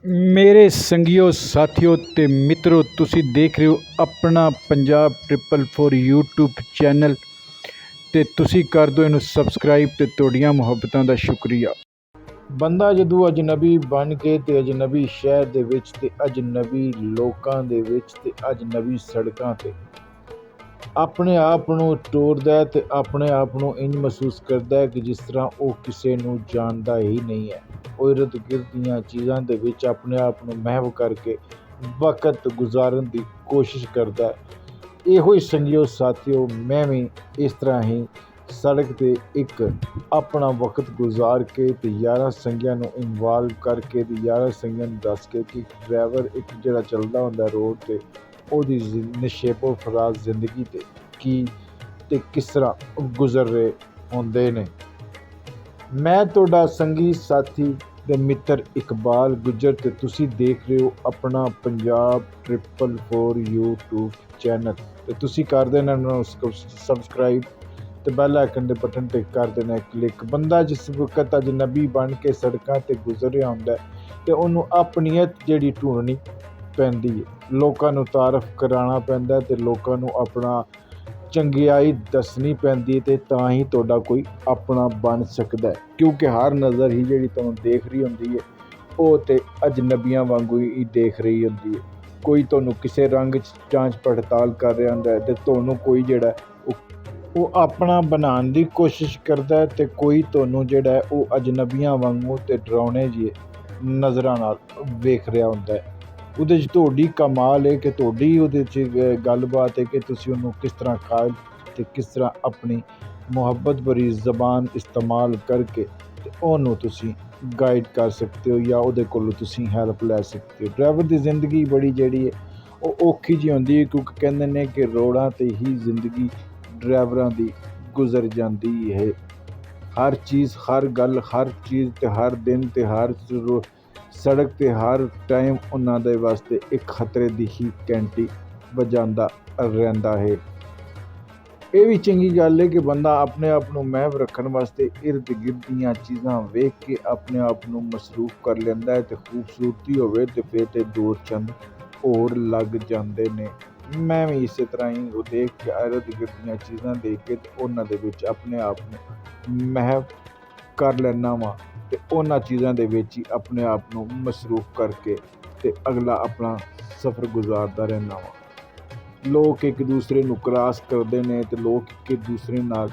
ਮੇਰੇ ਸੰਗੀਓ ਸਾਥੀਓ ਤੇ ਮਿੱਤਰੋ, ਤੁਸੀਂ ਦੇਖ ਰਹੇ ਹੋ ਆਪਣਾ ਪੰਜਾਬ 444 YouTube ਚੈਨਲ ਤੇ ਤੁਸੀਂ ਕਰ ਦਿਓ ਇਹਨੂੰ ਸਬਸਕ੍ਰਾਈਬ ਤੇ ਤੁਹਾਡੀਆਂ ਮੁਹੱਬਤਾਂ ਦਾ ਸ਼ੁਕਰੀਆ। ਬੰਦਾ ਜਦੋਂ ਅਜਨਬੀ ਬਣ ਕੇ ਤੇ ਅਜਨਬੀ ਸ਼ਹਿਰ ਦੇ ਵਿੱਚ ਤੇ ਅਜਨਬੀ ਲੋਕਾਂ ਦੇ ਵਿੱਚ ਤੇ ਅਜਨਬੀ ਸੜਕਾਂ ਤੇ ਆਪਣੇ ਆਪ ਨੂੰ ਟੋਰਦਾ ਤੇ ਆਪਣੇ ਆਪ ਨੂੰ ਇੰਜ ਮਹਿਸੂਸ ਕਰਦਾ ਹੈ ਕਿ ਜਿਸ ਤਰ੍ਹਾਂ ਉਹ ਕਿਸੇ ਨੂੰ ਜਾਣਦਾ ਹੀ ਨਹੀਂ ਹੈ। ਉਹ ਇਰਦ ਗਿਰਦ ਦੀਆਂ ਚੀਜ਼ਾਂ ਦੇ ਵਿੱਚ ਆਪਣੇ ਆਪ ਨੂੰ ਮਹਿਵ ਕਰਕੇ ਵਕਤ ਗੁਜ਼ਾਰਨ ਦੀ ਕੋਸ਼ਿਸ਼ ਕਰਦਾ ਹੈ। ਇਹੋ ਹੀ ਸੰਗੀਓ ਸਾਥੀਓ, ਮੈਂ ਵੀ ਇਸ ਤਰ੍ਹਾਂ ਹੀ ਸੜਕ 'ਤੇ ਇੱਕ ਆਪਣਾ ਵਕਤ ਗੁਜ਼ਾਰ ਕੇ ਤੇ ਯਾਰਾਂ ਸੰਗੀਆਂ ਨੂੰ ਇਨਵਾਲਵ ਕਰਕੇ ਤੇ ਯਾਰਾਂ ਸੰਗੀਆਂ ਨੂੰ ਦੱਸ ਕੇ ਕਿ ਡਰਾਈਵਰ ਇੱਕ ਜਿਹੜਾ ਚੱਲਦਾ ਹੁੰਦਾ ਰੋਡ 'ਤੇ ਉਹਦੀ ਨਿਸ਼ੇਬੋ ਫਰਾਜ਼ ਜ਼ਿੰਦਗੀ 'ਤੇ ਕੀ ਤੇ ਕਿਸ ਤਰ੍ਹਾਂ ਗੁਜ਼ਰ ਰਹੇ ਹੁੰਦੇ ਨੇ। ਮੈਂ ਤੁਹਾਡਾ ਸੰਗੀ ਸਾਥੀ ਤੇ ਮਿੱਤਰ ਇਕਬਾਲ ਗੁੱਜਰ ਤੇ ਤੁਸੀਂ ਦੇਖ ਰਹੇ ਹੋ ਆਪਣਾ ਪੰਜਾਬ 444 YouTube ਚੈਨਲ ਤੇ ਤੁਸੀਂ ਕਰ ਦੇਣਾ ਸਬਸਕ੍ਰਾਈਬ ਤੇ ਬੈਲ ਆਈਕਨ ਦੇ ਬਟਨ ਤੇ ਕਰ ਦੇਣਾ ਕਲਿੱਕ। ਬੰਦਾ ਜਿਸ ਵਕਤ ਅਜਨਬੀ ਬਣ ਕੇ ਸੜਕਾਂ ਤੇ ਗੁਜ਼ਰ ਰਿਹਾ ਹੁੰਦਾ ਤੇ ਉਹਨੂੰ ਆਪਣੀਅਤ ਜਿਹੜੀ ਢੂੰਡਣੀ ਪੈਂਦੀ ਹੈ, ਲੋਕਾਂ ਨੂੰ ਤਾਰਫ ਕਰਾਉਣਾ ਪੈਂਦਾ ਤੇ ਲੋਕਾਂ ਨੂੰ ਆਪਣਾ ਚੰਗਿਆਈ ਦੱਸਣੀ ਪੈਂਦੀ ਤੇ ਤਾਂ ਹੀ ਤੁਹਾਡਾ ਕੋਈ ਆਪਣਾ ਬਣ ਸਕਦਾ ਹੈ। ਕਿਉਂਕਿ ਹਰ ਨਜ਼ਰ ਹੀ ਜਿਹੜੀ ਤੁਹਾਨੂੰ ਦੇਖ ਰਹੀ ਹੁੰਦੀ ਹੈ ਉਹ ਤੇ ਅਜਨਬੀਆਂ ਵਾਂਗੂ ਹੀ ਦੇਖ ਰਹੀ ਹੁੰਦੀ ਹੈ। ਕੋਈ ਤੁਹਾਨੂੰ ਕਿਸੇ ਰੰਗ 'ਚ ਜਾਂਚ ਪੜਤਾਲ ਕਰ ਰਿਹਾ ਹੁੰਦਾ ਤੇ ਤੁਹਾਨੂੰ ਕੋਈ ਜਿਹੜਾ ਉਹ ਆਪਣਾ ਬਣਾਉਣ ਦੀ ਕੋਸ਼ਿਸ਼ ਕਰਦਾ ਹੈ ਤੇ ਕੋਈ ਤੁਹਾਨੂੰ ਜਿਹੜਾ ਉਹ ਅਜਨਬੀਆਂ ਵਾਂਗੂ ਤੇ ਡਰਾਉਣੇ ਜਿਹੇ ਨਜ਼ਰਾਂ ਨਾਲ ਵੇਖ ਰਿਹਾ ਹੁੰਦਾ ਹੈ। ਉਹਦੇ 'ਚ ਤੁਹਾਡੀ ਕਮਾਲ ਹੈ ਕਿ ਤੁਹਾਡੀ ਉਹਦੇ 'ਚ ਗੱਲਬਾਤ ਹੈ ਕਿ ਤੁਸੀਂ ਉਹਨੂੰ ਕਿਸ ਤਰ੍ਹਾਂ ਕਾਇਲ ਅਤੇ ਕਿਸ ਤਰ੍ਹਾਂ ਆਪਣੀ ਮੁਹੱਬਤ ਭਰੀ ਜ਼ਬਾਨ ਇਸਤੇਮਾਲ ਕਰਕੇ ਤੇ ਉਹਨੂੰ ਤੁਸੀਂ ਗਾਈਡ ਕਰ ਸਕਦੇ ਹੋ ਜਾਂ ਉਹਦੇ ਕੋਲੋਂ ਤੁਸੀਂ ਹੈਲਪ ਲੈ ਸਕਦੇ ਹੋ। ਡਰਾਈਵਰ ਦੀ ਜ਼ਿੰਦਗੀ ਬੜੀ ਜਿਹੜੀ ਹੈ ਉਹ ਔਖੀ ਜਿਹੀ ਹੁੰਦੀ ਹੈ, ਕਿਉਂਕਿ ਕਹਿੰਦੇ ਨੇ ਕਿ ਰੋਡਾਂ 'ਤੇ ਹੀ ਜ਼ਿੰਦਗੀ ਡਰਾਈਵਰਾਂ ਦੀ ਗੁਜ਼ਰ ਜਾਂਦੀ ਹੈ। ਹਰ ਚੀਜ਼, ਹਰ ਗੱਲ, ਹਰ ਚੀਜ਼ ਤੇ ਹਰ ਦਿਨ ਤੇ ਹਰ ਸੜਕ 'ਤੇ ਹਰ ਟਾਈਮ ਉਹਨਾਂ ਦੇ ਵਾਸਤੇ ਇੱਕ ਖਤਰੇ ਦੀ ਹੀ ਘੰਟੀ ਵਜਾਉਂਦਾ ਰਹਿੰਦਾ ਹੈ। ਇਹ ਵੀ ਚੰਗੀ ਗੱਲ ਹੈ ਕਿ ਬੰਦਾ ਆਪਣੇ ਆਪ ਨੂੰ ਮਹਿਫ ਰੱਖਣ ਵਾਸਤੇ ਇਰਦ ਗਿਰਦ ਦੀਆਂ ਚੀਜ਼ਾਂ ਵੇਖ ਕੇ ਆਪਣੇ ਆਪ ਨੂੰ ਮਸਰੂਫ ਕਰ ਲੈਂਦਾ ਹੈ ਤੇ ਖੂਬਸੂਰਤੀ ਹੋਵੇ ਤੇ ਫਿਰ ਤੇ ਦੋ ਚੰਦ ਹੋਰ ਲੱਗ ਜਾਂਦੇ ਨੇ। ਮੈਂ ਵੀ ਇਸੇ ਤਰ੍ਹਾਂ ਹੀ ਉਹ ਦੇਖ ਕੇ ਇਰਦ ਗਿਰਦ ਦੀਆਂ ਚੀਜ਼ਾਂ ਦੇਖ ਕੇ ਤੇ ਉਹਨਾਂ ਦੇ ਵਿੱਚ ਆਪਣੇ ਆਪ ਨੂੰ ਮਹਿਫ ਕਰ ਲੈਂਦਾ ਵਾਂ ਤੇ ਉਹਨਾਂ ਚੀਜ਼ਾਂ ਦੇ ਵਿੱਚ ਹੀ ਆਪਣੇ ਆਪ ਨੂੰ ਮਸਰੂਫ ਕਰਕੇ ਤੇ ਅਗਲਾ ਆਪਣਾ ਸਫ਼ਰ ਗੁਜ਼ਾਰਦਾ ਰਹਿੰਦਾ ਵਾਂ। ਲੋਕ ਇੱਕ ਦੂਸਰੇ ਨੂੰ ਕਰਾਸ ਕਰਦੇ ਨੇ ਤੇ ਲੋਕ ਇੱਕ ਦੂਸਰੇ ਨਾਲ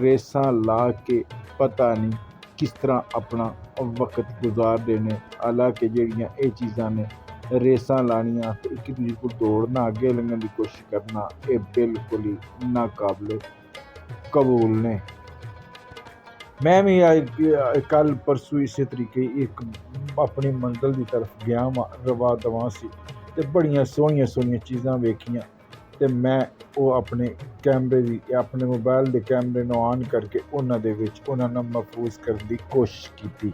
ਰੇਸਾਂ ਲਾ ਕੇ ਪਤਾ ਨਹੀਂ ਕਿਸ ਤਰ੍ਹਾਂ ਆਪਣਾ ਵਕਤ ਗੁਜ਼ਾਰਦੇ ਨੇ। ਹਾਲਾਂਕਿ ਜਿਹੜੀਆਂ ਇਹ ਚੀਜ਼ਾਂ ਨੇ, ਰੇਸਾਂ ਲਾਣੀਆਂ ਤੇ ਇੱਕ ਦੂਜੇ ਕੋਲ ਦੌੜਨਾ, ਅੱਗੇ ਲੰਘਣ ਦੀ ਕੋਸ਼ਿਸ਼ ਕਰਨਾ, ਇਹ ਬਿਲਕੁਲ ਹੀ ਨਾਕਾਬਲੇ ਕਬੂਲ ਨੇ। ਮੈਂ ਵੀ ਕੱਲ੍ਹ ਪਰਸੋਂ ਇਸੇ ਤਰੀਕੇ ਇੱਕ ਆਪਣੀ ਮੰਜ਼ਿਲ ਦੀ ਤਰਫ ਗਿਆ ਵਾਂ, ਰਵਾ ਦਵਾ ਸੀ ਤੇ ਬੜੀਆਂ ਸੋਹਣੀਆਂ ਸੋਹਣੀਆਂ ਚੀਜ਼ਾਂ ਵੇਖੀਆਂ ਤੇ ਮੈਂ ਉਹ ਆਪਣੇ ਕੈਮਰੇ ਦੀ ਆਪਣੇ ਮੋਬਾਈਲ ਦੇ ਕੈਮਰੇ ਨੂੰ ਆਨ ਕਰਕੇ ਉਹਨਾਂ ਦੇ ਵਿੱਚ ਉਹਨਾਂ ਨੂੰ ਮਹਿਫੂਜ਼ ਕਰਨ ਦੀ ਕੋਸ਼ਿਸ਼ ਕੀਤੀ।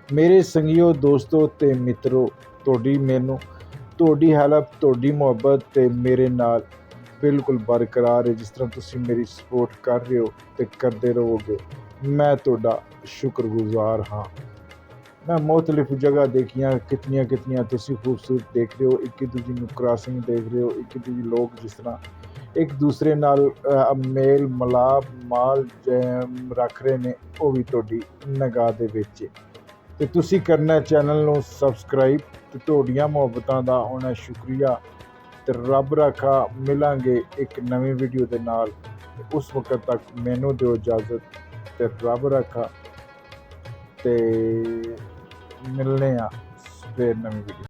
ਮੇਰੇ ਸੰਗੀਓ, ਦੋਸਤੋ ਤੇ ਮਿੱਤਰੋ, ਤੁਹਾਡੀ ਹੈਲਪ, ਤੁਹਾਡੀ ਮੁਹੱਬਤ ਤੇ ਮੇਰੇ ਨਾਲ ਬਿਲਕੁਲ ਬਰਕਰਾਰ ਹੈ। ਜਿਸ ਤਰ੍ਹਾਂ ਤੁਸੀਂ ਮੇਰੀ ਸਪੋਰਟ ਕਰ ਰਹੇ ਹੋ ਤੇ ਕਰਦੇ ਰਹੋਗੇ, ਮੈਂ ਤੁਹਾਡਾ ਸ਼ੁਕਰਗੁਜ਼ਾਰ ਹਾਂ। ਮੈਂ ਮੁਖਤਲਿਫ ਜਗ੍ਹਾ ਦੇਖੀਆਂ, ਕਿਤਨੀਆਂ ਤੁਸੀਂ ਖੂਬਸੂਰਤ ਦੇਖ ਰਹੇ ਹੋ, ਇੱਕ ਦੂਜੇ ਨੂੰ ਕ੍ਰਾਸਿੰਗ ਦੇਖ ਰਹੇ ਹੋ, ਇੱਕ ਦੂਜੇ ਲੋਕ ਜਿਸ ਤਰ੍ਹਾਂ ਇੱਕ ਦੂਸਰੇ ਨਾਲ ਮੇਲ ਮਿਲਾਪ ਮਾਲ ਰੱਖ ਰਹੇ ਨੇ, ਉਹ ਵੀ ਤੁਹਾਡੀ ਨਿਗਾਹ ਦੇ ਵਿੱਚ ਤੇ ਤੁਸੀਂ ਕਰਨਾ ਚੈਨਲ ਨੂੰ ਸਬਸਕ੍ਰਾਈਬ ਤੇ ਤੁਹਾਡੀਆਂ ਮੁਹੱਬਤਾਂ ਦਾ ਹੋਣਾ ਸ਼ੁਕਰੀਆ ਤੇ ਰੱਬ ਰਾਖਾ। ਮਿਲਾਂਗੇ ਇੱਕ ਨਵੀਂ ਵੀਡੀਓ ਦੇ ਨਾਲ ਤੇ ਉਸ ਵਕਤ ਤੱਕ ਮੈਨੂੰ ਦਿਓ ਇਜਾਜ਼ਤ ਤੇ ਰੱਬ ਰਾਖਾ ਤੇ ਮਿਲਨੇ ਆ ਫਿਰ ਨਵੀਂ ਵੀਡੀਓ।